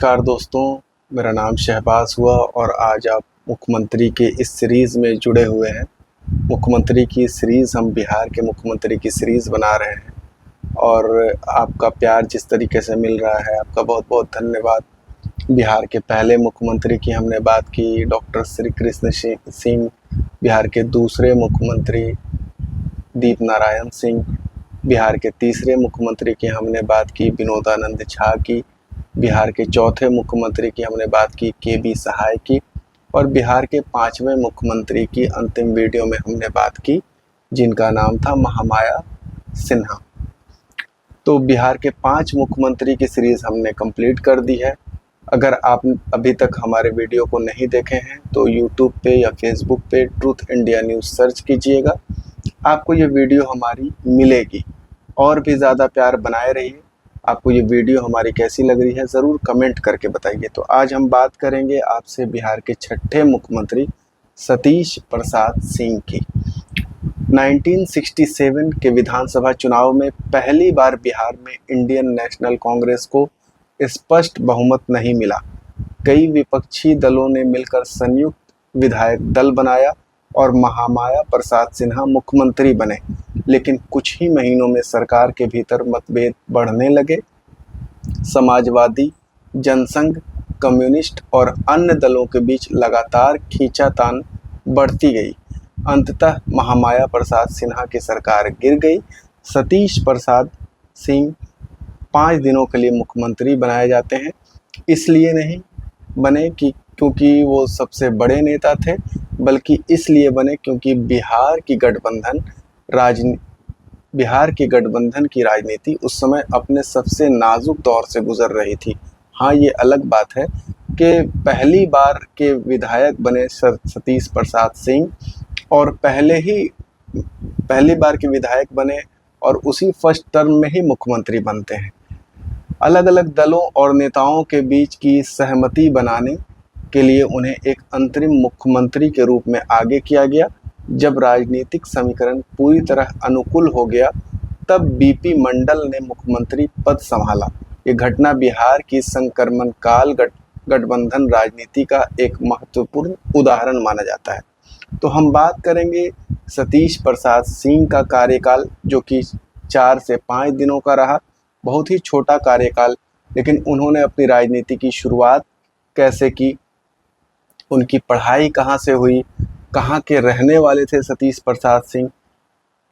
नमस्कार दोस्तों, मेरा नाम शहबाज हुआ और आज आप मुख्यमंत्री के इस सीरीज़ में जुड़े हुए हैं। मुख्यमंत्री की सीरीज़, हम बिहार के मुख्यमंत्री की सीरीज़ बना रहे हैं और आपका प्यार जिस तरीके से मिल रहा है, आपका बहुत बहुत धन्यवाद। बिहार के पहले मुख्यमंत्री की हमने बात की, डॉक्टर श्री कृष्ण सिंह। बिहार के दूसरे मुख्यमंत्री दीप नारायण सिंह। बिहार के तीसरे मुख्यमंत्री की हमने बात की, विनोदानंद झा की। बिहार के चौथे मुख्यमंत्री की हमने बात की, के.बी. सहाय की। और बिहार के पांचवें मुख्यमंत्री की अंतिम वीडियो में हमने बात की, जिनका नाम था महामाया सिन्हा। तो बिहार के 5 मुख्यमंत्री की सीरीज़ हमने कंप्लीट कर दी है। अगर आप अभी तक हमारे वीडियो को नहीं देखे हैं तो यूट्यूब पे या फेसबुक पे ट्रूथ इंडिया न्यूज़ सर्च कीजिएगा, आपको ये वीडियो हमारी मिलेगी। और भी ज़्यादा प्यार बनाए रहिए। आपको ये वीडियो हमारी कैसी लग रही है ज़रूर कमेंट करके बताइए। तो आज हम बात करेंगे आपसे बिहार के छठे मुख्यमंत्री सतीश प्रसाद सिंह की। 1967 के विधानसभा चुनाव में पहली बार बिहार में इंडियन नेशनल कांग्रेस को स्पष्ट बहुमत नहीं मिला। कई विपक्षी दलों ने मिलकर संयुक्त विधायक दल बनाया और महामाया प्रसाद सिन्हा मुख्यमंत्री बने, लेकिन कुछ ही महीनों में सरकार के भीतर मतभेद बढ़ने लगे। समाजवादी, जनसंघ, कम्युनिस्ट और अन्य दलों के बीच लगातार खींचातान बढ़ती गई। अंततः महामाया प्रसाद सिन्हा की सरकार गिर गई। सतीश प्रसाद सिंह 5 दिनों के लिए मुख्यमंत्री बनाए जाते हैं। इसलिए नहीं बने क्योंकि वो सबसे बड़े नेता थे, बल्कि इसलिए बने क्योंकि बिहार की गठबंधन की राजनीति उस समय अपने सबसे नाजुक दौर से गुजर रही थी। हाँ, ये अलग बात है कि पहली बार के विधायक बने सतीश प्रसाद सिंह और पहली बार के विधायक बने और उसी फर्स्ट टर्म में ही मुख्यमंत्री बनते हैं। अलग अलग दलों और नेताओं के बीच की सहमति बनाने के लिए उन्हें एक अंतरिम मुख्यमंत्री के रूप में आगे किया गया। जब राजनीतिक समीकरण पूरी तरह अनुकूल हो गया, तब बीपी मंडल ने मुख्यमंत्री पद संभाला। ये घटना बिहार की संक्रमण काल गठबंधन राजनीति का एक महत्वपूर्ण उदाहरण माना जाता है। तो हम बात करेंगे सतीश प्रसाद सिंह का कार्यकाल, जो कि 4 से 5 दिनों का रहा। बहुत ही छोटा कार्यकाल, लेकिन उन्होंने अपनी राजनीति की शुरुआत कैसे की, उनकी पढ़ाई कहाँ से हुई, कहाँ के रहने वाले थे सतीश प्रसाद सिंह।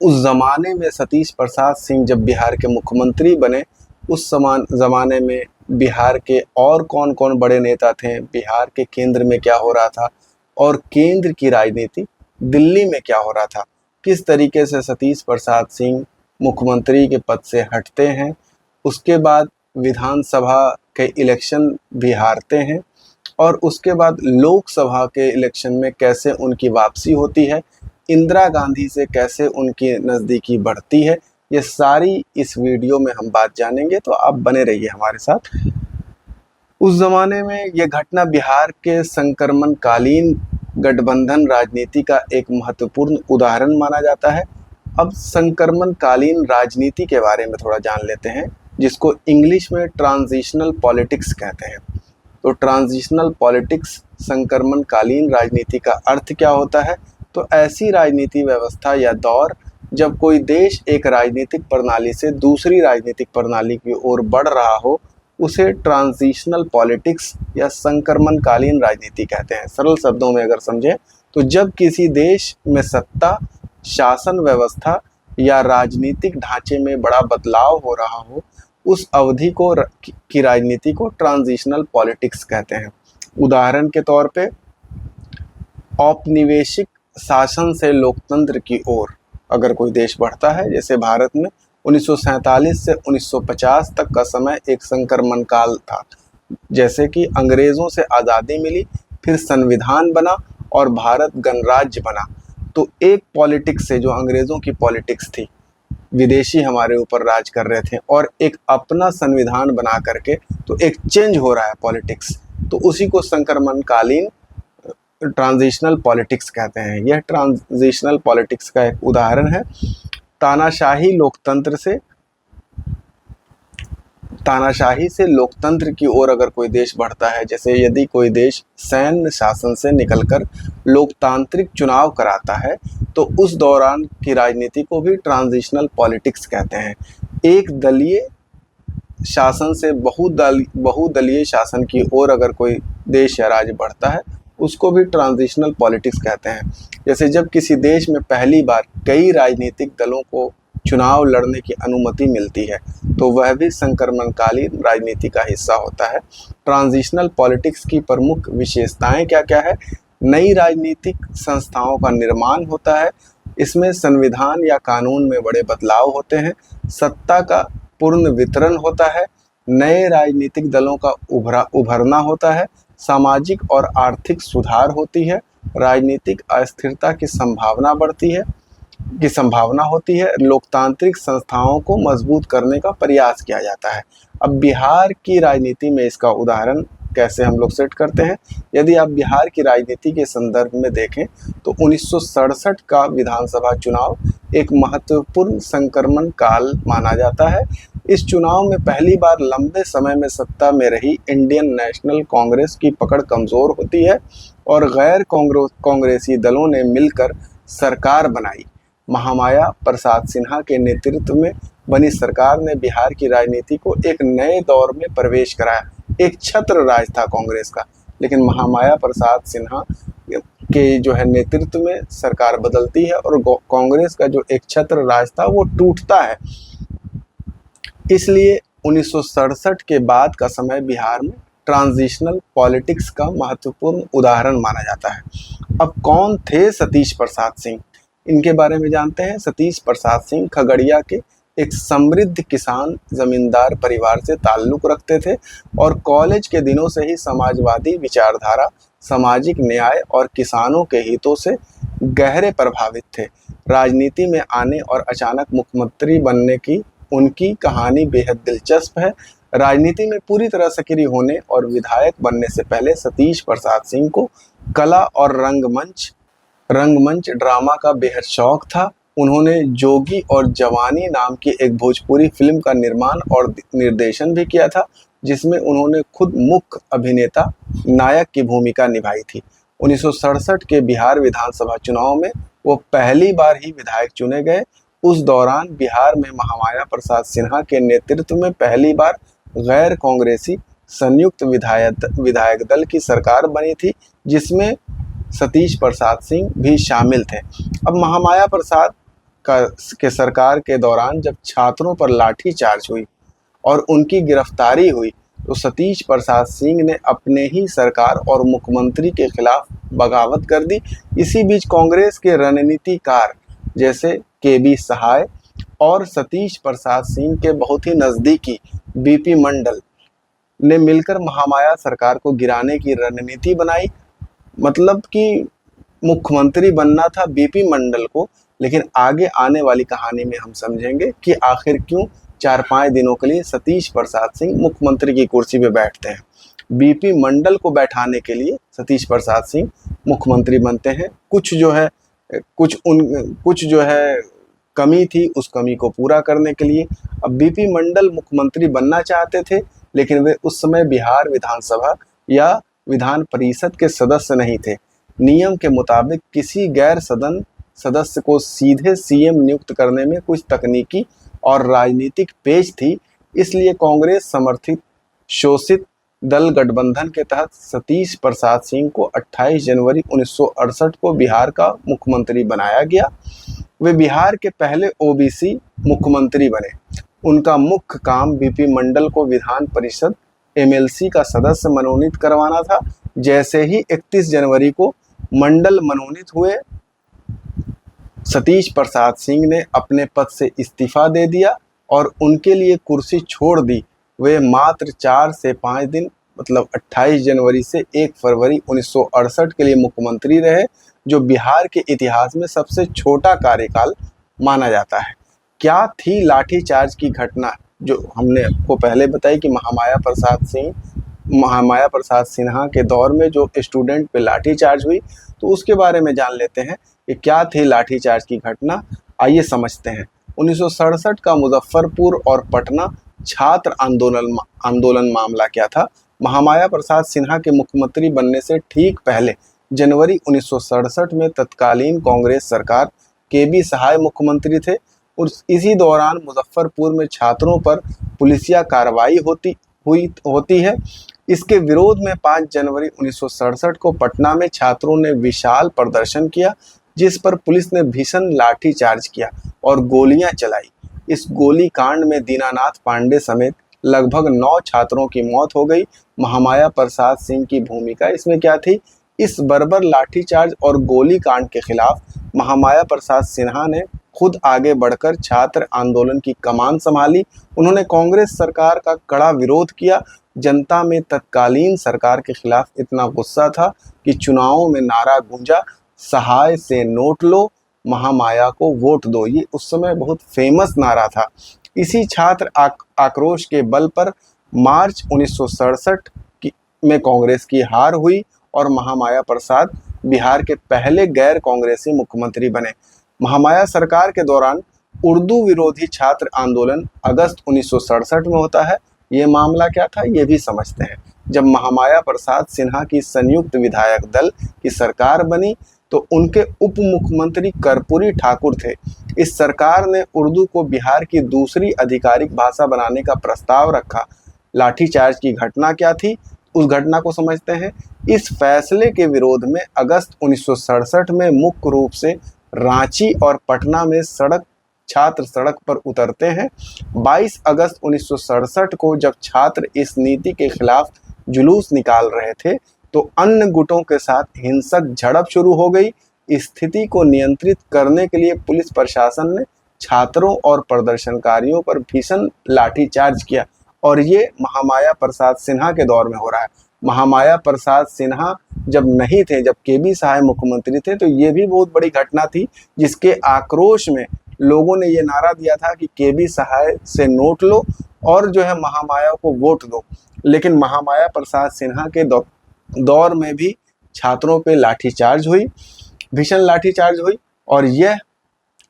उस ज़माने में सतीश प्रसाद सिंह जब बिहार के मुख्यमंत्री बने, उस ज़माने में बिहार के और कौन कौन बड़े नेता थे, बिहार के केंद्र में क्या हो रहा था और केंद्र की राजनीति दिल्ली में क्या हो रहा था, किस तरीके से सतीश प्रसाद सिंह मुख्यमंत्री के पद से हटते हैं, उसके बाद विधानसभा के इलेक्शन भी हारते हैं और उसके बाद लोकसभा के इलेक्शन में कैसे उनकी वापसी होती है, इंदिरा गांधी से कैसे उनकी नज़दीकी बढ़ती है, ये सारी इस वीडियो में हम बात जानेंगे। तो आप बने रहिए हमारे साथ। उस ज़माने में ये घटना बिहार के संक्रमणकालीन गठबंधन राजनीति का एक महत्वपूर्ण उदाहरण माना जाता है। अब संक्रमणकालीन राजनीति के बारे में थोड़ा जान लेते हैं, जिसको इंग्लिश में ट्रांजिशनल पॉलिटिक्स कहते हैं। तो ट्रांजिशनल पॉलिटिक्स, संक्रमणकालीन राजनीति का अर्थ क्या होता है? तो ऐसी राजनीति व्यवस्था या दौर जब कोई देश एक राजनीतिक प्रणाली से दूसरी राजनीतिक प्रणाली की ओर बढ़ रहा हो, उसे ट्रांजिशनल पॉलिटिक्स या संक्रमणकालीन राजनीति कहते हैं। सरल शब्दों में अगर समझें तो जब किसी देश में सत्ता, शासन व्यवस्था या राजनीतिक ढांचे में बड़ा बदलाव हो रहा हो, उस अवधि की राजनीति को ट्रांजिशनल पॉलिटिक्स कहते हैं। उदाहरण के तौर पे औपनिवेशिक शासन से लोकतंत्र की ओर अगर कोई देश बढ़ता है, जैसे भारत में 1947 से 1950 तक का समय एक संक्रमण काल था। जैसे कि अंग्रेज़ों से आज़ादी मिली, फिर संविधान बना और भारत गणराज्य बना। तो एक पॉलिटिक्स से, जो अंग्रेज़ों की पॉलिटिक्स थी, विदेशी हमारे ऊपर राज कर रहे थे, और एक अपना संविधान बना करके तो एक चेंज हो रहा है पॉलिटिक्स, तो उसी को संक्रमणकालीन ट्रांजिशनल पॉलिटिक्स कहते हैं। यह ट्रांजिशनल पॉलिटिक्स का एक उदाहरण है। तानाशाही लोकतंत्र से तानाशाही से लोकतंत्र की ओर अगर कोई देश बढ़ता है, जैसे यदि कोई देश सैन्य शासन से निकलकर लोकतांत्रिक चुनाव कराता है, तो उस दौरान की राजनीति को भी ट्रांजिशनल पॉलिटिक्स कहते हैं। एक दलीय शासन से बहुदलीय शासन की ओर अगर कोई देश या राज्य बढ़ता है, उसको भी ट्रांजिशनल पॉलिटिक्स कहते हैं। जैसे जब किसी देश में पहली बार कई राजनीतिक दलों को चुनाव लड़ने की अनुमति मिलती है, तो वह भी संक्रमणकालीन राजनीति का हिस्सा होता है। ट्रांजिशनल पॉलिटिक्स की प्रमुख विशेषताएं क्या क्या है? नई राजनीतिक संस्थाओं का निर्माण होता है, इसमें संविधान या कानून में बड़े बदलाव होते हैं, सत्ता का पूर्ण वितरण होता है, नए राजनीतिक दलों का उभरना होता है, सामाजिक और आर्थिक सुधार होती है, राजनीतिक अस्थिरता की संभावना होती है, लोकतांत्रिक संस्थाओं को मजबूत करने का प्रयास किया जाता है। अब बिहार की राजनीति में इसका उदाहरण कैसे हम लोग सेट करते हैं? यदि आप बिहार की राजनीति के संदर्भ में देखें तो 1967 का विधानसभा चुनाव एक महत्वपूर्ण संक्रमण काल माना जाता है। इस चुनाव में पहली बार लंबे समय में सत्ता में रही इंडियन नेशनल कांग्रेस की पकड़ कमजोर होती है और गैर कांग्रेसी दलों ने मिलकर सरकार बनाई। महामाया प्रसाद सिन्हा के नेतृत्व में बनी सरकार ने बिहार की राजनीति को एक नए दौर में प्रवेश कराया। एक छत्र राज था कांग्रेस का, लेकिन महामाया प्रसाद सिन्हा के जो है नेतृत्व में सरकार बदलती है और कांग्रेस का जो एक छत्र राज था वो टूटता है। इसलिए 1967 के बाद का समय बिहार में ट्रांजिशनल पॉलिटिक्स का महत्वपूर्ण उदाहरण माना जाता है। अब कौन थे सतीश प्रसाद सिंह? इनके बारे में जानते हैं। सतीश प्रसाद सिंह खगड़िया के एक समृद्ध किसान जमींदार परिवार से ताल्लुक रखते थे और कॉलेज के दिनों से ही समाजवादी विचारधारा, सामाजिक न्याय और किसानों के हितों से गहरे प्रभावित थे। राजनीति में आने और अचानक मुख्यमंत्री बनने की उनकी कहानी बेहद दिलचस्प है। राजनीति में पूरी तरह सक्रिय होने और विधायक बनने से पहले सतीश प्रसाद सिंह को कला और रंगमंच ड्रामा का बेहद शौक था। उन्होंने जोगी और जवानी नाम की एक भोजपुरी फिल्म का निर्माण और निर्देशन भी किया था, जिसमें उन्होंने खुद मुख्य अभिनेता नायक की भूमिका निभाई थी। 1967 के बिहार विधानसभा चुनाव में वो पहली बार ही विधायक चुने गए। उस दौरान बिहार में महामाया प्रसाद सिन्हा के नेतृत्व में पहली बार गैर कांग्रेसी संयुक्त विधायक दल की सरकार बनी थी, जिसमें सतीश प्रसाद सिंह भी शामिल थे। अब महामाया प्रसाद के सरकार के दौरान जब छात्रों पर लाठीचार्ज हुई और उनकी गिरफ्तारी हुई, तो सतीश प्रसाद सिंह ने अपने ही सरकार और मुख्यमंत्री के खिलाफ बगावत कर दी। इसी बीच कांग्रेस के रणनीतिकार जैसे के.बी. सहाय और सतीश प्रसाद सिंह के बहुत ही नज़दीकी बीपी मंडल ने मिलकर महामाया सरकार को गिराने की रणनीति बनाई। मतलब कि मुख्यमंत्री बनना था बीपी मंडल को, लेकिन आगे आने वाली कहानी में हम समझेंगे कि आखिर क्यों 4-5 दिनों के लिए सतीश प्रसाद सिंह मुख्यमंत्री की कुर्सी पे बैठते हैं। बीपी मंडल को बैठाने के लिए सतीश प्रसाद सिंह मुख्यमंत्री बनते हैं। कुछ जो है कमी थी, उस कमी को पूरा करने के लिए अब बीपी मंडल मुख्यमंत्री बनना चाहते थे, लेकिन वे उस समय बिहार विधानसभा या विधान परिषद के सदस्य नहीं थे। नियम के मुताबिक किसी गैर सदन सदस्य को सीधे सीएम नियुक्त करने में कुछ तकनीकी और राजनीतिक पेच थी। इसलिए कांग्रेस समर्थित शोषित दल गठबंधन के तहत सतीश प्रसाद सिंह को 28 जनवरी 1968 को बिहार का मुख्यमंत्री बनाया गया। वे बिहार के पहले ओबीसी मुख्यमंत्री बने। उनका मुख्य काम बीपी मंडल को विधान परिषद एमएलसी का सदस्य मनोनीत करवाना था। जैसे ही 31 जनवरी को मंडल मनोनीत हुए, सतीश प्रसाद सिंह ने अपने पद से इस्तीफा दे दिया और उनके लिए कुर्सी छोड़ दी। वे मात्र 4 से 5 दिन मतलब 28 जनवरी से 1 फरवरी 1968 के लिए मुख्यमंत्री रहे, जो बिहार के इतिहास में सबसे छोटा कार्यकाल माना जाता है। क्या थी लाठीचार्ज की घटना? जो हमने आपको पहले बताई कि महामाया प्रसाद सिन्हा के दौर में जो स्टूडेंट पे लाठीचार्ज हुई, तो उसके बारे में जान लेते हैं कि क्या थी लाठीचार्ज की घटना। आइए समझते हैं। 1967 का मुजफ्फरपुर और पटना छात्र आंदोलन मामला क्या था। महामाया प्रसाद सिन्हा के मुख्यमंत्री बनने से ठीक पहले जनवरी 1967 में तत्कालीन कांग्रेस सरकार केबी सहाय मुख्यमंत्री थे और इसी दौरान मुजफ्फरपुर में छात्रों पर पुलिसिया कार्रवाई होती है। इसके विरोध में 5 जनवरी 1967 को पटना में छात्रों ने विशाल प्रदर्शन किया, जिस पर पुलिस ने भीषण लाठीचार्ज किया और गोलियां चलाई। इस गोली कांड में दीनानाथ पांडे समेत लगभग 9 छात्रों की मौत हो गई। महामाया प्रसाद सिंह की भूमिका इसमें क्या थी? इस बर्बर लाठीचार्ज और गोली कांड के खिलाफ महामाया प्रसाद सिन्हा ने खुद आगे बढ़कर छात्र आंदोलन की कमान संभाली। उन्होंने कांग्रेस सरकार का कड़ा विरोध किया। जनता में तत्कालीन सरकार के खिलाफ इतना गुस्सा था कि चुनावों में नारा गूंजा, सहाय से नोट लो, महामाया को वोट दो। ये उस समय बहुत फेमस नारा था। इसी छात्र आक्रोश के बल पर मार्च 1967 में कांग्रेस की हार हुई और महामाया प्रसाद बिहार के पहले गैर कांग्रेसी मुख्यमंत्री बने। महामाया सरकार के दौरान उर्दू विरोधी छात्र आंदोलन अगस्त 1967 में होता है। ये मामला क्या था, ये भी समझते हैं। जब महामाया प्रसाद सिन्हा की संयुक्त विधायक दल की सरकार बनी तो उनके उप मुख्यमंत्री कर्पूरी ठाकुर थे। इस सरकार ने उर्दू को बिहार की दूसरी आधिकारिक भाषा बनाने का प्रस्ताव रखा। लाठीचार्ज की घटना क्या थी, उस घटना को समझते हैं। इस फैसले के विरोध में अगस्त 1967 में मुख्य रूप से रांची और पटना में छात्र सड़क पर उतरते हैं। 22 अगस्त 1967 को जब छात्र इस नीति के खिलाफ जुलूस निकाल रहे थे तो अन्य गुटों के साथ हिंसक झड़प शुरू हो गई। स्थिति को नियंत्रित करने के लिए पुलिस प्रशासन ने छात्रों और प्रदर्शनकारियों पर भीषण लाठीचार्ज किया और ये महामाया प्रसाद सिन्हा के दौर में हो रहा है। महामाया प्रसाद सिन्हा जब नहीं थे, जब केबी सहाय मुख्यमंत्री थे, तो ये भी बहुत बड़ी घटना थी, जिसके आक्रोश में लोगों ने ये नारा दिया था कि केबी सहाय से नोट लो और जो है महामाया को वोट दो। लेकिन महामाया प्रसाद सिन्हा के दौर में भी छात्रों पे लाठीचार्ज हुई, भीषण लाठीचार्ज हुई और यह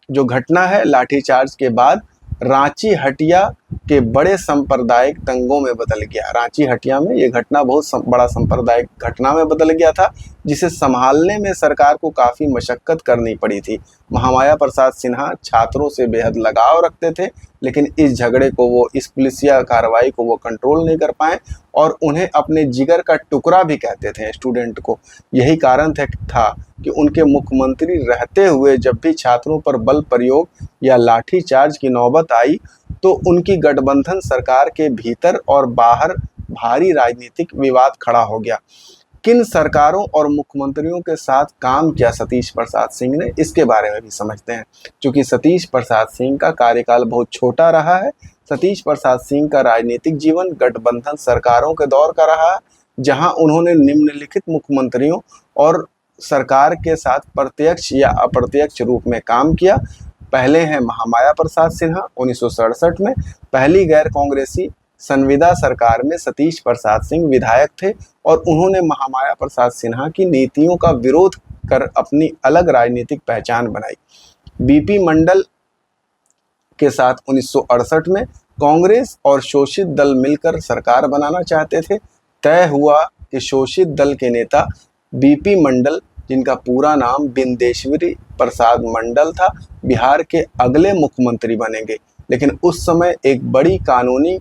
जो घटना है लाठीचार्ज के बाद रांची हटिया के बड़े सांप्रदायिक दंगों में बदल गया। रांची हटिया में ये घटना बहुत बड़ा सांप्रदायिक घटना में बदल गया था, जिसे संभालने में सरकार को काफ़ी मशक्कत करनी पड़ी थी। महामाया प्रसाद सिन्हा छात्रों से बेहद लगाव रखते थे, लेकिन इस झगड़े को इस पुलिसिया कार्रवाई को कंट्रोल नहीं कर पाए और उन्हें अपने जिगर का टुकड़ा भी कहते थे स्टूडेंट को। यही कारण था कि उनके मुख्यमंत्री रहते हुए जब भी छात्रों पर बल प्रयोग या लाठीचार्ज की नौबत आई तो उनकी गठबंधन सरकार के भीतर और बाहर भारी राजनीतिक विवाद खड़ा हो गया। किन सरकारों और मुख्यमंत्रियों के साथ काम किया सतीश प्रसाद सिंह ने, इसके बारे में भी समझते हैं। क्योंकि सतीश प्रसाद सिंह का कार्यकाल बहुत छोटा रहा है। सतीश प्रसाद सिंह का राजनीतिक जीवन गठबंधन सरकारों के दौर का रहा है, जहां उन्होंने निम्नलिखित मुख्यमंत्रियों और सरकार के साथ प्रत्यक्ष या अप्रत्यक्ष रूप में काम किया। पहले हैं महामाया प्रसाद सिन्हा 1967 में। पहली गैर कांग्रेसी संविदा सरकार में सतीश प्रसाद सिंह विधायक थे और उन्होंने महामाया प्रसाद सिन्हा की नीतियों का विरोध कर अपनी अलग राजनीतिक पहचान बनाई। बीपी मंडल के साथ 1968 में कांग्रेस और शोषित दल मिलकर सरकार बनाना चाहते थे। तय हुआ कि शोषित दल के नेता बीपी मंडल, जिनका पूरा नाम बिंदेश्वरी प्रसाद मंडल था, बिहार के अगले मुख्यमंत्री बनेंगे। लेकिन उस समय एक बड़ी कानूनी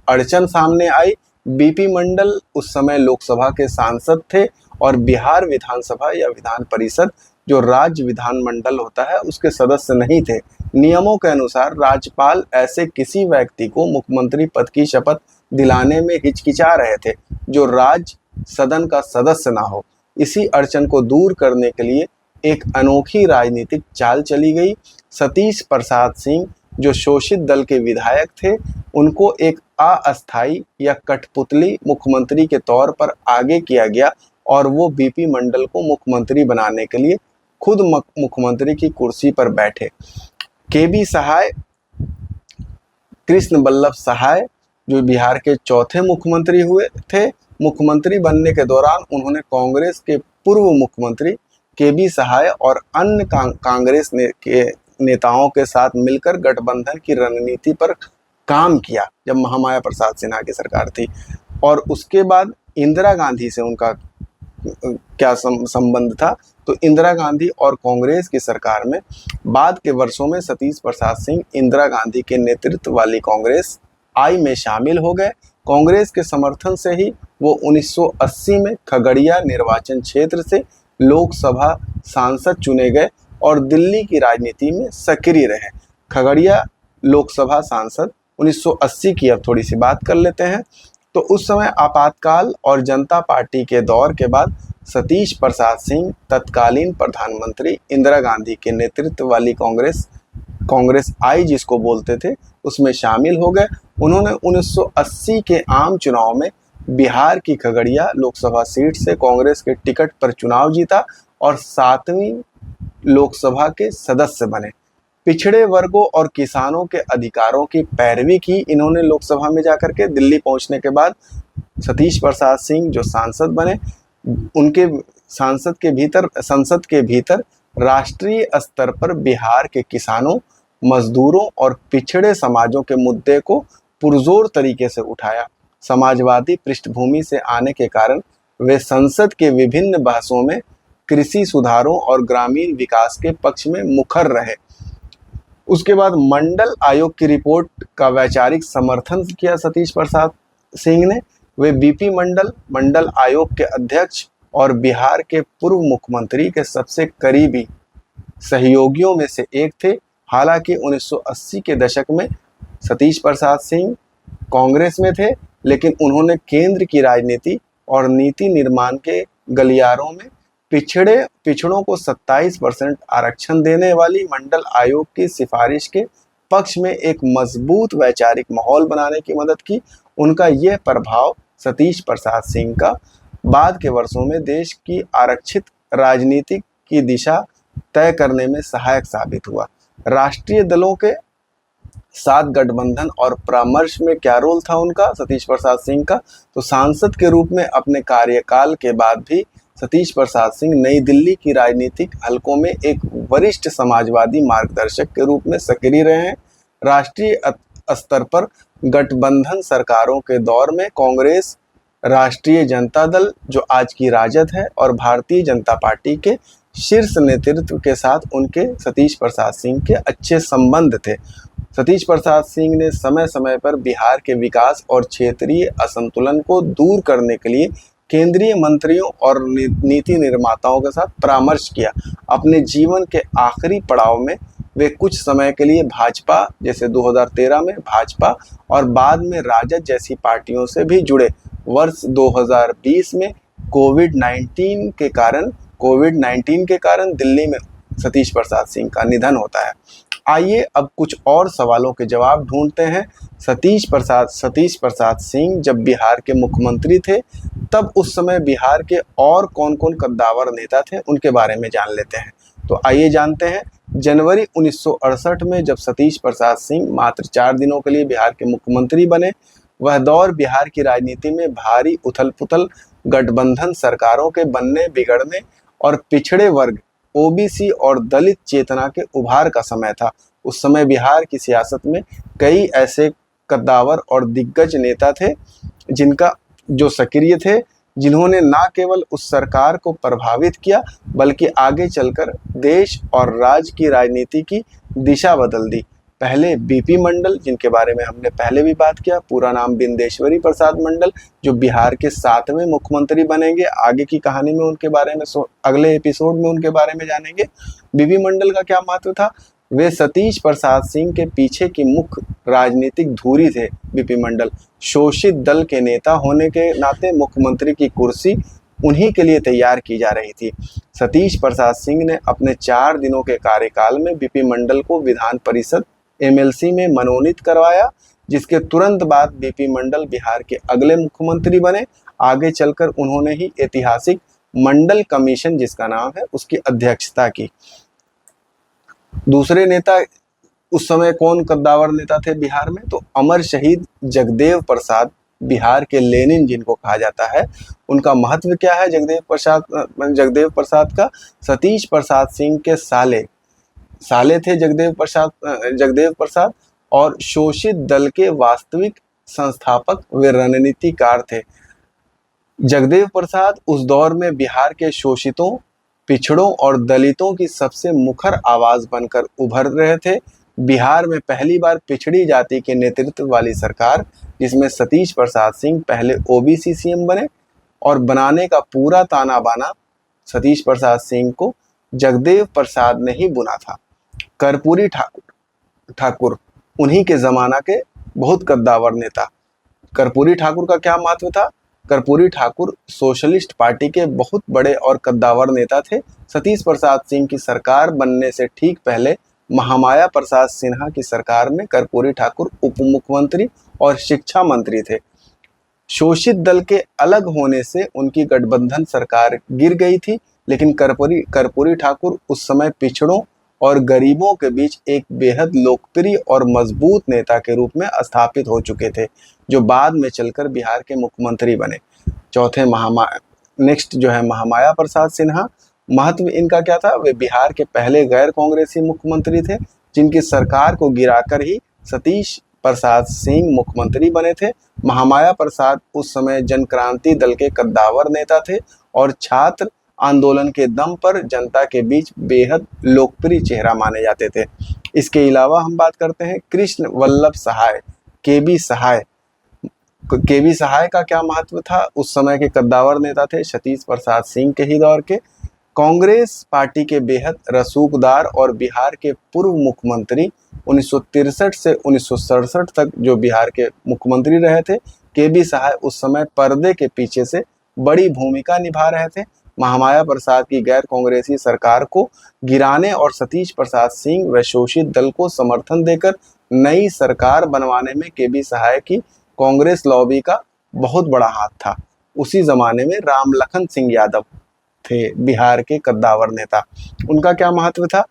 अड़चन सामने आई। बीपी मंडल उस समय लोकसभा के सांसद थे और बिहार विधानसभा या विधान परिषद जो राज्य विधानमंडल होता है उसके सदस्य नहीं थे। नियमों के अनुसार राज्यपाल ऐसे किसी व्यक्ति को मुख्यमंत्री पद की शपथ दिलाने में हिचकिचा रहे थे जो राज्य सदन का सदस्य ना हो। इसी अड़चन को दूर करने के लिए एक अनोखी राजनीतिक चाल चली गई। सतीश प्रसाद सिंह जो शोषित दल के विधायक थे, उनको एक अस्थायी या कठपुतली मुख्यमंत्री के तौर पर आगे किया गया और वो बीपी मंडल को मुख्यमंत्री बनाने के लिए खुद मुख्यमंत्री की कुर्सी पर बैठे। केबी सहाय, कृष्ण बल्लभ सहाय जो बिहार के चौथे मुख्यमंत्री हुए थे, मुख्यमंत्री बनने के दौरान उन्होंने कांग्रेस के पूर्व मुख्यमंत्री केबी सहाय और अन्य कांग्रेस के नेताओं के साथ मिलकर गठबंधन की रणनीति पर काम किया जब महामाया प्रसाद सिन्हा की सरकार थी। और उसके बाद इंदिरा गांधी से उनका क्या संबंध था, तो इंदिरा गांधी और कांग्रेस की सरकार में बाद के वर्षों में सतीश प्रसाद सिंह इंदिरा गांधी के नेतृत्व वाली कांग्रेस आई में शामिल हो गए। कांग्रेस के समर्थन से ही वो 1980 में खगड़िया निर्वाचन क्षेत्र से लोकसभा सांसद चुने गए और दिल्ली की राजनीति में सक्रिय रहे। खगड़िया लोकसभा सांसद 1980 की अब थोड़ी सी बात कर लेते हैं। तो उस समय आपातकाल और जनता पार्टी के दौर के बाद सतीश प्रसाद सिंह तत्कालीन प्रधानमंत्री इंदिरा गांधी के नेतृत्व वाली कांग्रेस आई जिसको बोलते थे, उसमें शामिल हो गए। उन्होंने 1980 के आम चुनाव में बिहार की खगड़िया लोकसभा सीट से कांग्रेस के टिकट पर चुनाव जीता और 7वीं लोकसभा के सदस्य बने। पिछड़े वर्गों और किसानों के अधिकारों की पैरवी की इन्होंने लोकसभा में जाकर के। दिल्ली पहुंचने के बाद सतीश प्रसाद सिंह जो सांसद बने, उनके संसद के भीतर राष्ट्रीय स्तर पर बिहार के किसानों, मजदूरों और पिछड़े समाजों के मुद्दे को पुरजोर तरीके से उठाया। समाजवादी पृष्ठभूमि से आने के कारण वे संसद के विभिन्न बहसों में कृषि सुधारों और ग्रामीण विकास के पक्ष में मुखर रहे। उसके बाद मंडल आयोग की रिपोर्ट का वैचारिक समर्थन किया सतीश प्रसाद सिंह ने। वे बीपी मंडल आयोग के अध्यक्ष और बिहार के पूर्व मुख्यमंत्री के सबसे करीबी सहयोगियों में से एक थे। हालांकि 1980 के दशक में सतीश प्रसाद सिंह कांग्रेस में थे, लेकिन उन्होंने केंद्र की राजनीति और नीति निर्माण के गलियारों में पिछड़ों को 27% आरक्षण देने वाली मंडल आयोग की सिफारिश के पक्ष में एक मजबूत वैचारिक माहौल बनाने की मदद की। उनका यह प्रभाव सतीश प्रसाद सिंह का बाद के वर्षों में देश की आरक्षित राजनीति की दिशा तय करने में सहायक साबित हुआ। राष्ट्रीय दलों के साथ गठबंधन और परामर्श में क्या रोल था उनका, सतीश प्रसाद सिंह का? तो सांसद के रूप में अपने कार्यकाल के बाद भी सतीश प्रसाद सिंह नई दिल्ली की राजनीतिक हलकों में एक वरिष्ठ समाजवादी मार्गदर्शक के रूप में सक्रिय रहे हैं। राष्ट्रीय स्तर पर गठबंधन सरकारों के दौर में कांग्रेस, राष्ट्रीय जनता दल जो आज की राजद है, और भारतीय जनता पार्टी के शीर्ष नेतृत्व के साथ उनके सतीश प्रसाद सिंह के अच्छे संबंध थे। सतीश प्रसाद सिंह ने समय समय पर बिहार के विकास और क्षेत्रीय असंतुलन को दूर करने के लिए केंद्रीय मंत्रियों और नीति निर्माताओं के साथ परामर्श किया। अपने जीवन के आखिरी पड़ाव में वे कुछ समय के लिए भाजपा, जैसे 2013 में भाजपा और बाद में राजद जैसी पार्टियों से भी जुड़े। वर्ष 2020 में कोविड-19 के कारण दिल्ली में सतीश प्रसाद सिंह का निधन होता है। आइए अब कुछ और सवालों के जवाब ढूंढते हैं। सतीश प्रसाद सिंह जब बिहार के मुख्यमंत्री थे, तब उस समय बिहार के और कौन कौन कद्दावर नेता थे उनके बारे में जान लेते हैं। तो आइए जानते हैं। जनवरी 1968 में जब सतीश प्रसाद सिंह मात्र 4 दिनों के लिए बिहार के मुख्यमंत्री बने, वह दौर बिहार की राजनीति में भारी उथल-पुथल, गठबंधन सरकारों के बनने बिगड़ने और पिछड़े वर्ग, ओबीसी और दलित चेतना के उभार का समय था। उस समय बिहार की सियासत में कई ऐसे कद्दावर और दिग्गज नेता थे जो सक्रिय थे, जिन्होंने न केवल उस सरकार को प्रभावित किया बल्कि आगे चलकर देश और राज्य की राजनीति की दिशा बदल दी। पहले बीपी मंडल, जिनके बारे में हमने पहले भी बात किया, पूरा नाम बिंदेश्वरी प्रसाद मंडल, जो बिहार के 7वें मुख्यमंत्री बनेंगे। आगे की कहानी में उनके बारे में अगले एपिसोड में उनके बारे में जानेंगे। बीपी मंडल का क्या महत्व था? वे सतीश प्रसाद सिंह के पीछे की मुख्य राजनीतिक धुरी थे। बीपी मंडल शोषित दल के नेता होने के नाते मुख्यमंत्री की कुर्सी उन्हीं के लिए तैयार की जा रही थी। सतीश प्रसाद सिंह ने अपने 4 दिनों के कार्यकाल में बीपी मंडल को विधान परिषद एमएलसी में मनोनीत करवाया, जिसके तुरंत बाद बीपी मंडल बिहार के अगले मुख्यमंत्री बने। आगे चलकर उन्होंने ही ऐतिहासिक मंडल कमीशन, जिसका नाम है, उसकी अध्यक्षता की। दूसरे नेता उस समय कौन कद्दावर नेता थे बिहार में? तो अमर शहीद जगदेव प्रसाद, बिहार के लेनिन जिनको कहा जाता है। उनका महत्व क्या है जगदेव प्रसाद का? सतीश प्रसाद सिंह के साले थे जगदेव प्रसाद, और शोषित दल के वास्तविक संस्थापक वे रणनीतिकार थे। जगदेव प्रसाद उस दौर में बिहार के शोषितों, पिछड़ों और दलितों की सबसे मुखर आवाज बनकर उभर रहे थे। बिहार में पहली बार पिछड़ी जाति के नेतृत्व वाली सरकार, जिसमें सतीश प्रसाद सिंह पहले ओबीसी सीएम बने, और बनाने का पूरा ताना बाना सतीश प्रसाद सिंह को जगदेव प्रसाद ने ही बुना था। कर्पूरी ठाकुर उन्हीं के जमाना के बहुत कद्दावर नेता। कर्पूरी ठाकुर का क्या महत्व था? कर्पूरी ठाकुर सोशलिस्ट पार्टी के बहुत बड़े और कद्दावर नेता थे। सतीश प्रसाद सिंह की सरकार बनने से ठीक पहले महामाया प्रसाद सिन्हा की सरकार में कर्पूरी ठाकुर उप मुख्यमंत्री और शिक्षा मंत्री थे। शोषित दल के अलग होने से उनकी गठबंधन सरकार गिर गई थी, लेकिन कर्पूरी ठाकुर उस समय पिछड़ों और गरीबों के बीच एक बेहद लोकप्रिय और मजबूत नेता के रूप में स्थापित हो चुके थे, जो बाद में चलकर बिहार के मुख्यमंत्री बने। चौथे नेक्स्ट जो है महामाया प्रसाद सिन्हा। महत्व इनका क्या था? वे बिहार के पहले गैर कांग्रेसी मुख्यमंत्री थे, जिनकी सरकार को गिराकर ही सतीश प्रसाद सिंह मुख्यमंत्री बने थे। महामाया प्रसाद उस समय जनक्रांति दल के कद्दावर नेता थे और छात्र आंदोलन के दम पर जनता के बीच बेहद लोकप्रिय चेहरा माने जाते थे। इसके अलावा हम बात करते हैं कृष्ण वल्लभ सहाय, केबी सहाय। केबी सहाय का क्या महत्व था? उस समय के कद्दावर नेता थे, सतीश प्रसाद सिंह के ही दौर के। कांग्रेस पार्टी के बेहद रसूखदार और बिहार के पूर्व मुख्यमंत्री 1963 से 1967 तक जो बिहार के मुख्यमंत्री रहे थे, केबी सहाय उस समय पर्दे के पीछे से बड़ी भूमिका निभा रहे थे। महामाया प्रसाद की गैर कांग्रेसी सरकार को गिराने और सतीश प्रसाद सिंह व शोषित दल को समर्थन देकर नई सरकार बनवाने में केबी सहाय की कांग्रेस लॉबी का बहुत बड़ा हाथ था। उसी जमाने में रामलखन सिंह यादव थे बिहार के कद्दावर नेता। उनका क्या महत्व था?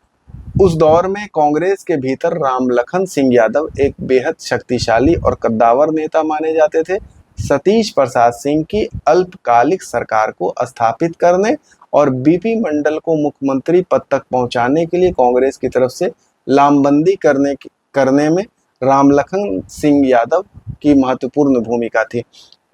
उस दौर में कांग्रेस के भीतर रामलखन सिंह यादव एक बेहद शक्तिशाली और कद्दावर नेता माने जाते थे। सतीश प्रसाद सिंह की अल्पकालिक सरकार को स्थापित करने और बीपी मंडल को मुख्यमंत्री पद तक पहुंचाने के लिए कांग्रेस की तरफ से लामबंदी करने में रामलखन सिंह यादव की महत्वपूर्ण भूमिका थी।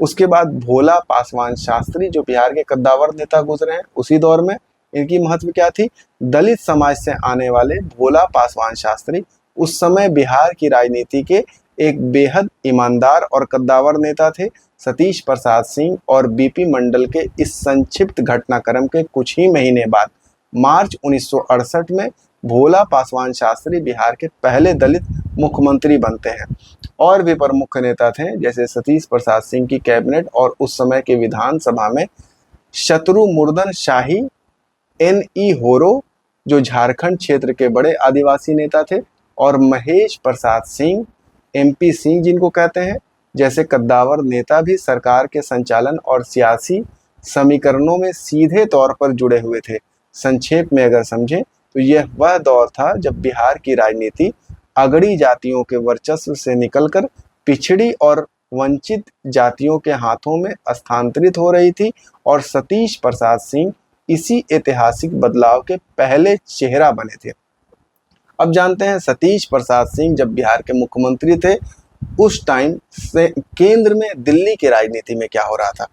उसके बाद भोला पासवान शास्त्री जो बिहार के कद्दावर नेता गुजरे हैं, उसी दौर में इनकी महत्व क्या थी? दलित समाज से आने वाले भोला पासवान शास्त्री उस समय बिहार की राजनीति के एक बेहद ईमानदार और कद्दावर नेता थे। सतीश प्रसाद सिंह और बीपी मंडल के इस संक्षिप्त घटनाक्रम के कुछ ही महीने बाद मार्च 1968 में भोला पासवान शास्त्री बिहार के पहले दलित मुख्यमंत्री बनते हैं। और भी प्रमुख नेता थे, जैसे सतीश प्रसाद सिंह की कैबिनेट और उस समय के विधानसभा में शत्रुमुर्दन शाही, एन.ई. होरो जो झारखंड क्षेत्र के बड़े आदिवासी नेता थे, और महेश प्रसाद सिंह, एमपी सिंह जिनको कहते हैं, जैसे कद्दावर नेता भी सरकार के संचालन और सियासी समीकरणों में सीधे तौर पर जुड़े हुए थे। संक्षेप में अगर समझें तो यह वह दौर था जब बिहार की राजनीति अगड़ी जातियों के वर्चस्व से निकलकर पिछड़ी और वंचित जातियों के हाथों में स्थानांतरित हो रही थी, और सतीश प्रसाद सिंह इसी ऐतिहासिक बदलाव के पहले चेहरा बने थे। अब जानते हैं सतीश प्रसाद सिंह जब बिहार के मुख्यमंत्री थे, उस टाइम से केंद्र में दिल्ली की राजनीति में क्या हो रहा था।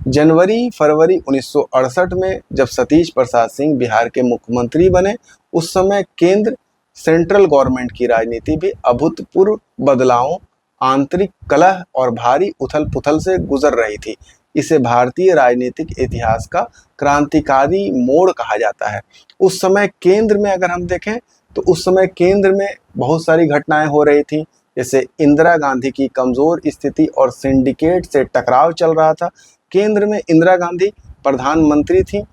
जनवरी फरवरी 1968 में जब सतीश प्रसाद सिंह बिहार के मुख्यमंत्री बने, उस समय केंद्र सेंट्रल गवर्नमेंट की राजनीति भी अभूतपूर्व बदलावों, आंतरिक कलह और भारी उथल पुथल से गुजर रही थी। इसे भारतीय राजनीतिक इतिहास का क्रांतिकारी मोड़ कहा जाता है। उस समय केंद्र में अगर हम देखें तो उस समय केंद्र में बहुत सारी घटनाएं हो रही थी, जैसे इंदिरा गांधी की कमजोर स्थिति और सिंडिकेट से टकराव चल रहा था। केंद्र में इंदिरा गांधी प्रधानमंत्री थी,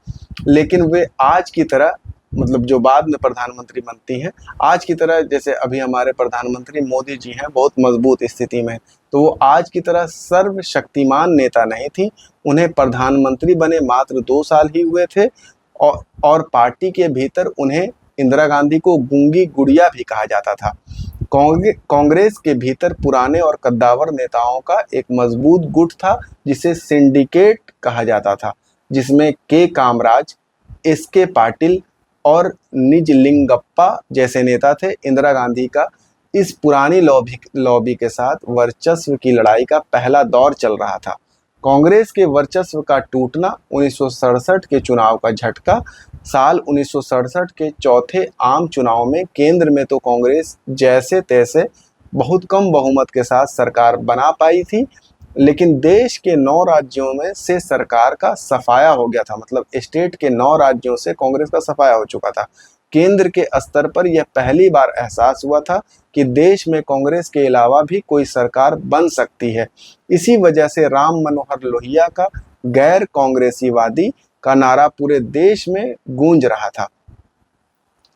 लेकिन वे आज की तरह, मतलब जो बाद में प्रधानमंत्री बनती हैं, आज की तरह जैसे अभी हमारे प्रधानमंत्री मोदी जी हैं बहुत मजबूत स्थिति में, तो वो आज की तरह सर्वशक्तिमान नेता नहीं थी। उन्हें प्रधानमंत्री बने मात्र 2 साल ही हुए थे, और पार्टी के भीतर उन्हें इंदिरा गांधी को गूंगी गुड़िया भी कहा जाता था। कांग्रेस के भीतर पुराने और कद्दावर नेताओं का एक मजबूत गुट था जिसे सिंडिकेट कहा जाता था, जिसमें के कामराज, एस के पाटिल और निजलिंगप्पा जैसे नेता थे। इंदिरा गांधी का इस पुरानी लॉबी के साथ वर्चस्व की लड़ाई का पहला दौर चल रहा था। कांग्रेस के वर्चस्व का टूटना, 1967 के चुनाव का झटका। साल 1967 के चौथे आम चुनाव में केंद्र में तो कांग्रेस जैसे तैसे बहुत कम बहुमत के साथ सरकार बना पाई थी, लेकिन देश के 9 राज्यों में से सरकार का सफाया हो गया था। मतलब स्टेट के 9 राज्यों से कांग्रेस का सफाया हो चुका था। केंद्र के स्तर पर यह पहली बार एहसास हुआ था कि देश में कांग्रेस के अलावा भी कोई सरकार बन सकती है। इसी वजह से राम मनोहर लोहिया का गैर कांग्रेसीवादी का नारा पूरे देश में गूंज रहा था।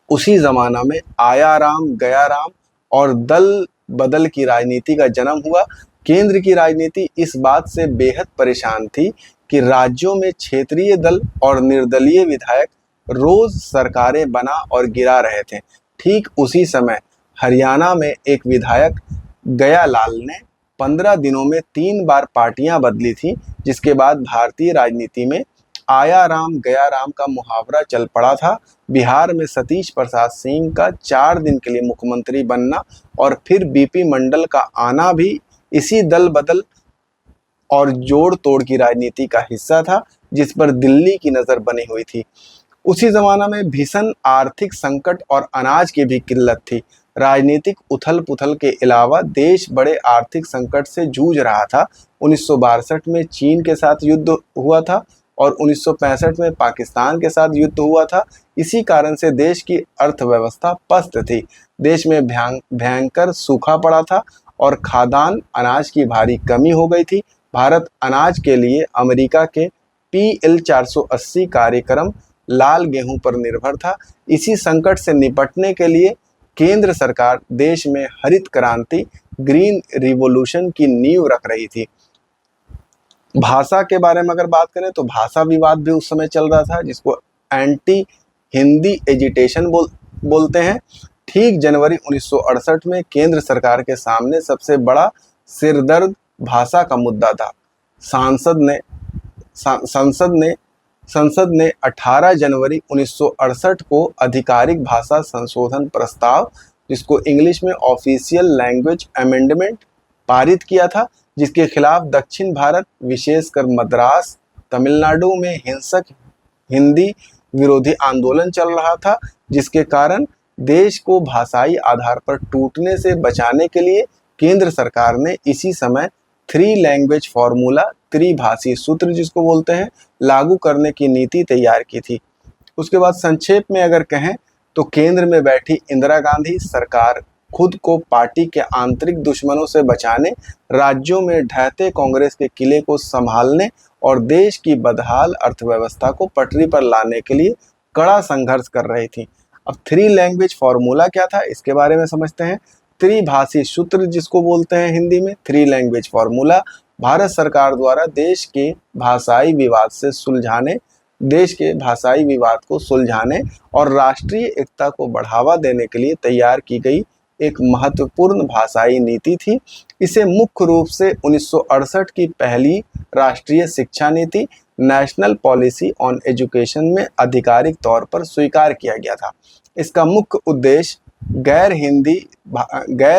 उसी जमाना में आया राम गया राम और दल बदल की राजनीति का जन्म हुआ। केंद्र की राजनीति इस बात से बेहद परेशान थी कि राज्यों में क्षेत्रीय दल और निर्दलीय विधायक रोज सरकारें बना और गिरा रहे थे। ठीक उसी समय हरियाणा में एक विधायक गया लाल ने 15 दिनों में 3 बार पार्टियां बदली थी, जिसके बाद भारतीय राजनीति में आया राम गया राम का मुहावरा चल पड़ा था। बिहार में सतीश प्रसाद सिंह का 4 दिन के लिए मुख्यमंत्री बनना और फिर बीपी मंडल का आना भी इसी दल बदल और जोड़ तोड़ की राजनीति का हिस्सा था, जिस पर दिल्ली की नजर बनी हुई थी। उसी जमाना में भीषण आर्थिक संकट और अनाज की भी किल्लत थी। राजनीतिक उथल पुथल के अलावा देश बड़े आर्थिक संकट से जूझ रहा था। 1962 में चीन के साथ युद्ध हुआ था और 1965 में पाकिस्तान के साथ युद्ध हुआ था। इसी कारण से देश की अर्थव्यवस्था पस्त थी। देश में भयंकर सूखा पड़ा था और खाद्यान्न अनाज की भारी कमी हो गई थी। भारत अनाज के लिए अमेरिका के PL 480 कार्यक्रम लाल गेहूं पर निर्भर था। इसी संकट से निपटने के लिए केंद्र सरकार देश में हरित क्रांति, ग्रीन रिवॉल्यूशन की नींव रख रही थी। भाषा के बारे में अगर बात करें तो भाषा विवाद भी उस समय चल रहा था, जिसको एंटी हिंदी एजिटेशन बोलते हैं। ठीक जनवरी 1968 में केंद्र सरकार के सामने सबसे बड़ा सिरदर्द भाषा का मुद्दा था। संसद ने 18 जनवरी 1968 को आधिकारिक भाषा संशोधन प्रस्ताव, जिसको इंग्लिश में ऑफिशियल लैंग्वेज अमेंडमेंट, पारित किया था, जिसके खिलाफ दक्षिण भारत विशेषकर मद्रास, तमिलनाडु में हिंसक हिंदी विरोधी आंदोलन चल रहा था, जिसके कारण देश को भाषाई आधार पर टूटने से बचाने के लिए केंद्र सरकार ने इसी समय 3 लैंग्वेज फॉर्मूला, त्रिभाषी सूत्र जिसको बोलते हैं, लागू करने की नीति तैयार की थी। उसके बाद संक्षेप में अगर कहें तो केंद्र में बैठी इंदिरा गांधी सरकार खुद को पार्टी के आंतरिक दुश्मनों से बचाने, राज्यों में ढहते कांग्रेस के किले को संभालने और देश की बदहाल अर्थव्यवस्था को पटरी पर लाने के लिए कड़ा संघर्ष कर रही थी। अब 3 लैंग्वेज फॉर्मूला क्या था, इसके बारे में समझते हैं। त्रिभाषी सूत्र जिसको बोलते हैं हिंदी में 3 लैंग्वेज फॉर्मूला, भारत सरकार द्वारा देश के भाषाई विवाद को सुलझाने और राष्ट्रीय एकता को बढ़ावा देने के लिए तैयार की गई एक महत्वपूर्ण भाषाई नीति थी। इसे मुख्य रूप से 1968 की पहली राष्ट्रीय शिक्षा नीति, नेशनल पॉलिसी ऑन एजुकेशन में आधिकारिक तौर पर स्वीकार किया गया था। इसका मुख्य उद्देश्य गैर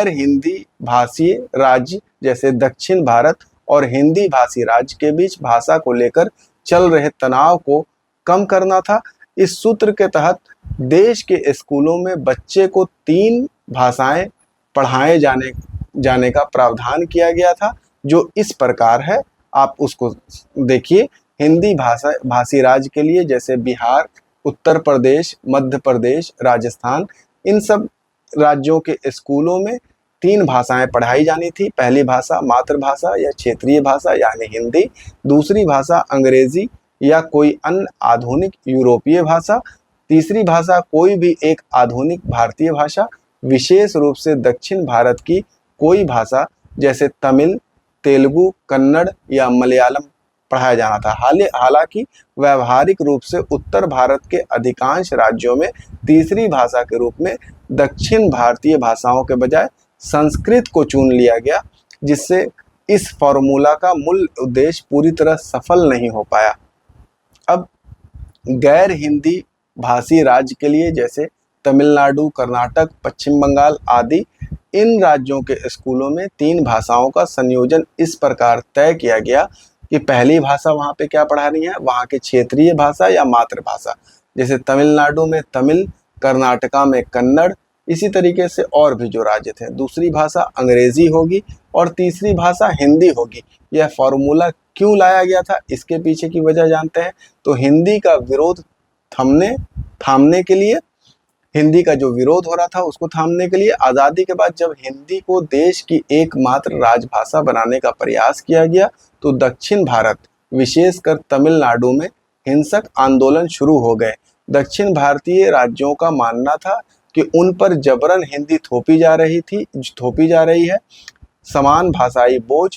हिंदी भाषीय राज्य जैसे दक्षिण भारत और हिंदी भाषी राज्य के बीच भाषा को लेकर चल रहे तनाव को कम करना था। इस सूत्र के तहत देश के स्कूलों में बच्चे को 3 भाषाएं पढ़ाए जाने का प्रावधान किया गया था, जो इस प्रकार है, आप उसको देखिए। हिंदी भाषी राज्य के लिए जैसे बिहार, उत्तर प्रदेश, मध्य प्रदेश, राजस्थान, इन सब राज्यों के स्कूलों में 3 भाषाएं पढ़ाई जानी थी। पहली भाषा मातृभाषा या क्षेत्रीय भाषा यानी हिंदी, दूसरी भाषा अंग्रेजी या कोई अन्य आधुनिक यूरोपीय भाषा, तीसरी भाषा कोई भी एक आधुनिक भारतीय भाषा, विशेष रूप से दक्षिण भारत की कोई भाषा जैसे तमिल, तेलुगु, कन्नड़ या मलयालम पढ़ाया जाना था। हालांकि व्यावहारिक रूप से उत्तर भारत के अधिकांश राज्यों में तीसरी भाषा के रूप में दक्षिण भारतीय भाषाओं के बजाय संस्कृत को चुन लिया गया, जिससे इस फॉर्मूला का मूल उद्देश्य पूरी तरह सफल नहीं हो पाया। अब गैर हिंदी भाषी राज्य के लिए जैसे तमिलनाडु, कर्नाटक, पश्चिम बंगाल आदि इन राज्यों के स्कूलों में 3 भाषाओं का संयोजन इस प्रकार तय किया गया कि पहली भाषा वहाँ पे क्या पढ़ानी है, वहाँ के क्षेत्रीय भाषा या मातृभाषा। जैसे तमिलनाडु में तमिल, कर्नाटका में कन्नड़, इसी तरीके से और भी जो राज्य थे। दूसरी भाषा अंग्रेजी होगी और तीसरी भाषा हिंदी होगी। यह फॉर्मूला क्यों लाया गया था, इसके पीछे की वजह जानते हैं। तो हिंदी का विरोध थामने के लिए, हिंदी का जो विरोध हो रहा था उसको थामने के लिए आज़ादी के बाद जब हिंदी को देश की एकमात्र राजभाषा बनाने का प्रयास किया गया तो दक्षिण भारत, विशेषकर तमिलनाडु में हिंसक आंदोलन शुरू हो गए। दक्षिण भारतीय राज्यों का मानना था कि उन पर जबरन हिंदी थोपी जा रही है। समान भाषाई बोझ,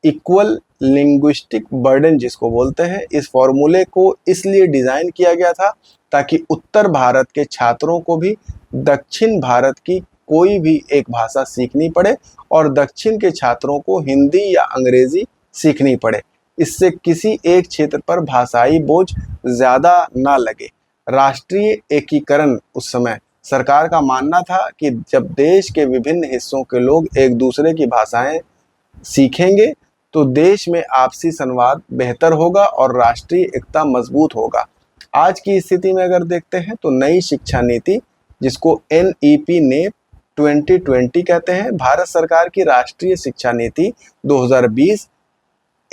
इक्वल लिंग्विस्टिक बर्डन जिसको बोलते हैं, इस फॉर्मूले को इसलिए डिजाइन किया गया था ताकि उत्तर भारत के छात्रों को भी दक्षिण भारत की कोई भी एक भाषा सीखनी पड़े और दक्षिण के छात्रों को हिंदी या अंग्रेजी सीखनी पड़े। इससे किसी एक क्षेत्र पर भाषाई बोझ ज्यादा ना लगे। राष्ट्रीय एकीकरण, उस समय सरकार का मानना था कि जब देश के विभिन्न हिस्सों के लोग एक दूसरे की भाषाएं सीखेंगे तो देश में आपसी संवाद बेहतर होगा और राष्ट्रीय एकता मजबूत होगा। आज की स्थिति में अगर देखते हैं तो नई शिक्षा नीति, जिसको NEP नेप 2020 कहते हैं, भारत सरकार की राष्ट्रीय शिक्षा नीति 2020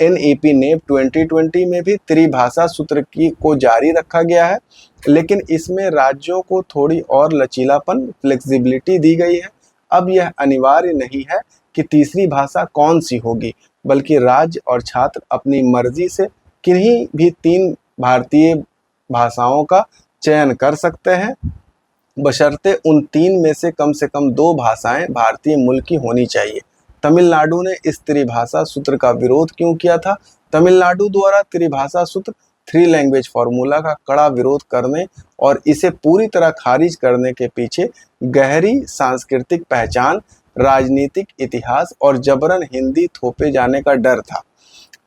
NEP नेप 2020 में भी त्रिभाषा सूत्र को जारी रखा गया है, लेकिन इसमें राज्यों को थोड़ी और लचीलापन, फ्लेक्सिबिलिटी दी गई है। अब यह अनिवार्य नहीं है कि तीसरी भाषा कौन सी होगी, बल्कि राज्य और छात्र अपनी मर्जी से किन्हीं भी 3 भारतीय भाषाओं का चयन कर सकते हैं, बशर्ते उन 3 में से कम 2 भाषाएं भारतीय मूल की होनी चाहिए। तमिलनाडु ने इस त्रिभाषा सूत्र का विरोध क्यों किया था? तमिलनाडु द्वारा त्रिभाषा सूत्र 3 लैंग्वेज फॉर्मूला का कड़ा विरोध करने और इसे पूरी तरह खारिज करने के पीछे गहरी सांस्कृतिक पहचान, राजनीतिक इतिहास और जबरन हिंदी थोपे जाने का डर था।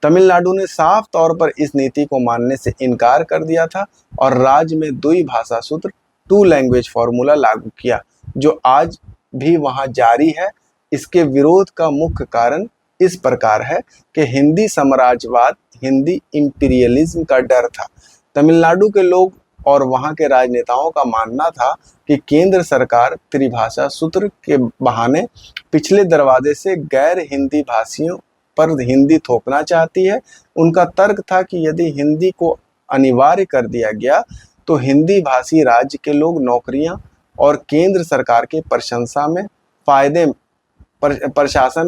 तमिलनाडु ने साफ तौर पर इस नीति को मानने से इनकार कर दिया था और राज्य में द्विभाषा सूत्र 2 लैंग्वेज फॉर्मूला लागू किया, जो आज भी वहां जारी है। इसके विरोध का मुख्य कारण इस प्रकार है कि हिंदी साम्राज्यवाद, हिंदी इंपीरियलिज्म का डर था। तमिलनाडु के लोग और वहां के राजनेताओं का मानना था कि केंद्र सरकार त्रिभाषा सूत्र के बहाने पिछले दरवाजे से गैर हिंदी भाषियों पर हिंदी थोपना चाहती है। उनका तर्क था कि यदि हिंदी को अनिवार्य कर दिया गया तो हिंदी भाषी राज्य के लोग नौकरियां और केंद्र सरकार के प्रशासन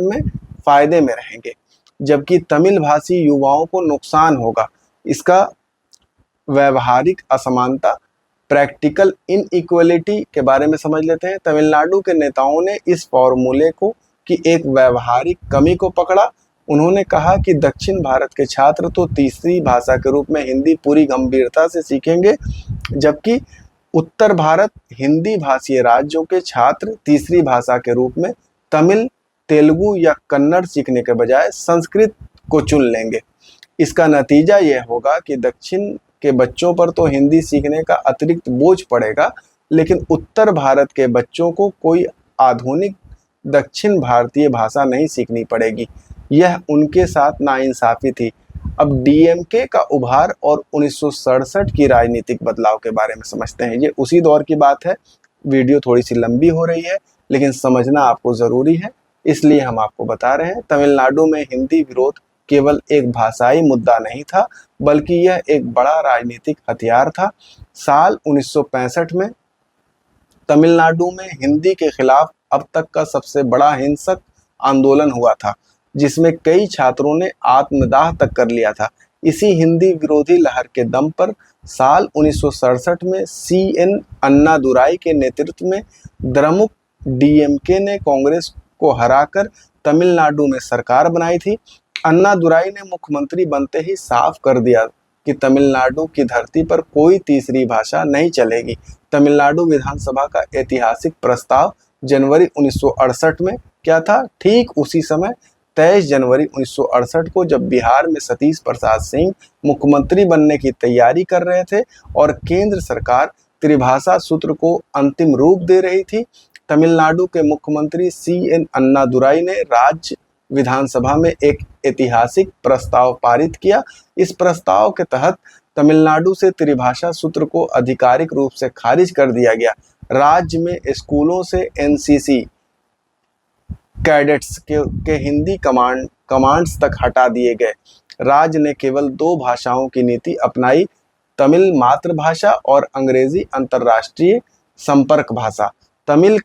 में फायदे में रहेंगे, जबकि तमिल भाषी युवाओं को नुकसान होगा। इसका व्यवहारिक असमानता, प्रैक्टिकल इनइक्वलिटी के बारे में समझ लेते हैं। तमिलनाडु के नेताओं ने इस फॉर्मूले को की एक व्यवहारिक कमी को पकड़ा। उन्होंने कहा कि दक्षिण भारत के छात्र तो तीसरी भाषा के रूप में हिंदी पूरी गंभीरता से सीखेंगे, जबकि उत्तर भारत हिंदी भाषी राज्यों के छात्र तीसरी भाषा के रूप में तमिल, तेलुगु या कन्नड़ सीखने के बजाय संस्कृत को चुन लेंगे। इसका नतीजा यह होगा कि दक्षिण के बच्चों पर तो हिंदी सीखने का अतिरिक्त बोझ पड़ेगा, लेकिन उत्तर भारत के बच्चों को कोई आधुनिक दक्षिण भारतीय भाषा नहीं सीखनी पड़ेगी। यह उनके साथ नाइंसाफी थी। अब DMK का उभार और 1967 की राजनीतिक बदलाव के बारे में समझते हैं। ये उसी दौर की बात है। वीडियो थोड़ी सी लंबी हो रही है, लेकिन समझना आपको ज़रूरी है, इसलिए हम आपको बता रहे हैं। तमिलनाडु में हिंदी विरोध केवल एक भाषाई मुद्दा नहीं था, बल्कि यह एक बड़ा राजनीतिक हथियार था। साल 1965 में तमिलनाडु में हिंदी के खिलाफ अब तक का सबसे बड़ा हिंसक आंदोलन हुआ था, जिसमें कई छात्रों ने आत्मदाह तक कर लिया था। इसी हिंदी विरोधी लहर के दम पर साल 1967 में CN अन्नादुराई के नेतृत्व में द्रमुक DMK ने कांग्रेस को हराकर तमिलनाडु में सरकार बनाई थी। अन्नादुराई ने मुख्यमंत्री बनते ही साफ कर दिया कि तमिलनाडु की धरती पर कोई तीसरी भाषा नहीं चलेगी। तमिलनाडु विधानसभा का ऐतिहासिक प्रस्ताव जनवरी 1968 में क्या था? ठीक उसी समय 23 जनवरी 1968 को, जब बिहार में सतीश प्रसाद सिंह मुख्यमंत्री बनने की तैयारी कर रहे थे और केंद्र सरकार त्रिभाषा सूत्र को अंतिम रूप दे रही थी, तमिलनाडु के मुख्यमंत्री CN अन्नादुराई ने राज्य विधानसभा में एक ऐतिहासिक प्रस्ताव पारित किया। इस प्रस्ताव के तहत तमिलनाडु से त्रिभाषा सूत्र को आधिकारिक रूप से खारिज कर दिया गया। राज्य में स्कूलों से NCC कैडेट्स के हिंदी कमांड्स तक हटा दिए गए। राज्य ने केवल 2 भाषाओं की नीति अपनाई, तमिल मातृभाषा और अंग्रेजी अंतर्राष्ट्रीय संपर्क भाषा। तमिल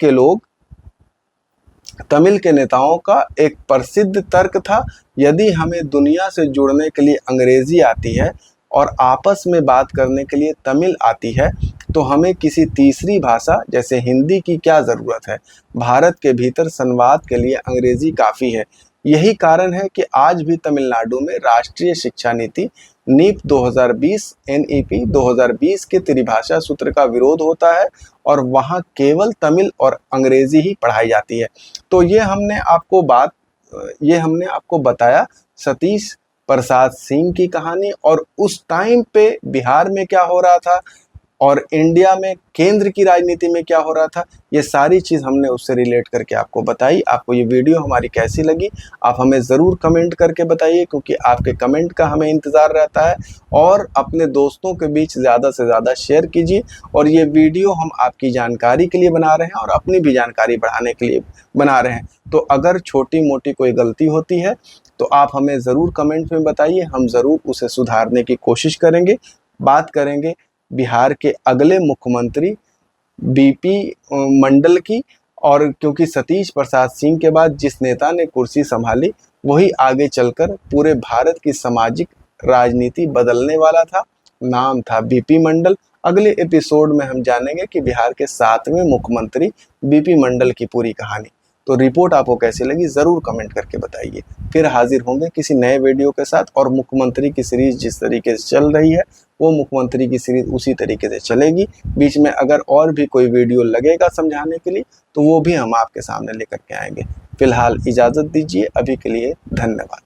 के नेताओं का एक प्रसिद्ध तर्क था, यदि हमें दुनिया से जुड़ने के लिए अंग्रेजी आती है और आपस में बात करने के लिए तमिल आती है, तो हमें किसी तीसरी भाषा जैसे हिंदी की क्या ज़रूरत है। भारत के भीतर संवाद के लिए अंग्रेजी काफ़ी है। यही कारण है कि आज भी तमिलनाडु में राष्ट्रीय शिक्षा नीति NEP 2020 के त्रिभाषा सूत्र का विरोध होता है और वहाँ केवल तमिल और अंग्रेजी ही पढ़ाई जाती है। तो ये हमने आपको बताया सतीश प्रसाद सिंह की कहानी, और उस टाइम पे बिहार में क्या हो रहा था और इंडिया में केंद्र की राजनीति में क्या हो रहा था। ये सारी चीज़ हमने उससे रिलेट करके आपको बताई। आपको ये वीडियो हमारी कैसी लगी आप हमें ज़रूर कमेंट करके बताइए, क्योंकि आपके कमेंट का हमें इंतज़ार रहता है। और अपने दोस्तों के बीच ज़्यादा से ज़्यादा शेयर कीजिए। और ये वीडियो हम आपकी जानकारी के लिए बना रहे हैं और अपनी भी जानकारी बढ़ाने के लिए बना रहे हैं। तो अगर छोटी मोटी कोई गलती होती है तो आप हमें ज़रूर कमेंट में बताइए, हम ज़रूर उसे सुधारने की कोशिश करेंगे। बात करेंगे बिहार के अगले मुख्यमंत्री BP मंडल की, और क्योंकि सतीश प्रसाद सिंह के बाद जिस नेता ने कुर्सी संभाली वही आगे चलकर पूरे भारत की सामाजिक राजनीति बदलने वाला था। नाम था BP मंडल। अगले एपिसोड में हम जानेंगे कि बिहार के 7वें मुख्यमंत्री BP मंडल की पूरी कहानी। तो रिपोर्ट आपको कैसी लगी ज़रूर कमेंट करके बताइए। फिर हाजिर होंगे किसी नए वीडियो के साथ। और मुख्यमंत्री की सीरीज़ जिस तरीके से चल रही है वो मुख्यमंत्री की सीरीज़ उसी तरीके से चलेगी। बीच में अगर और भी कोई वीडियो लगेगा समझाने के लिए तो वो भी हम आपके सामने लेकर के आएंगे। फिलहाल इजाज़त दीजिए, अभी के लिए धन्यवाद।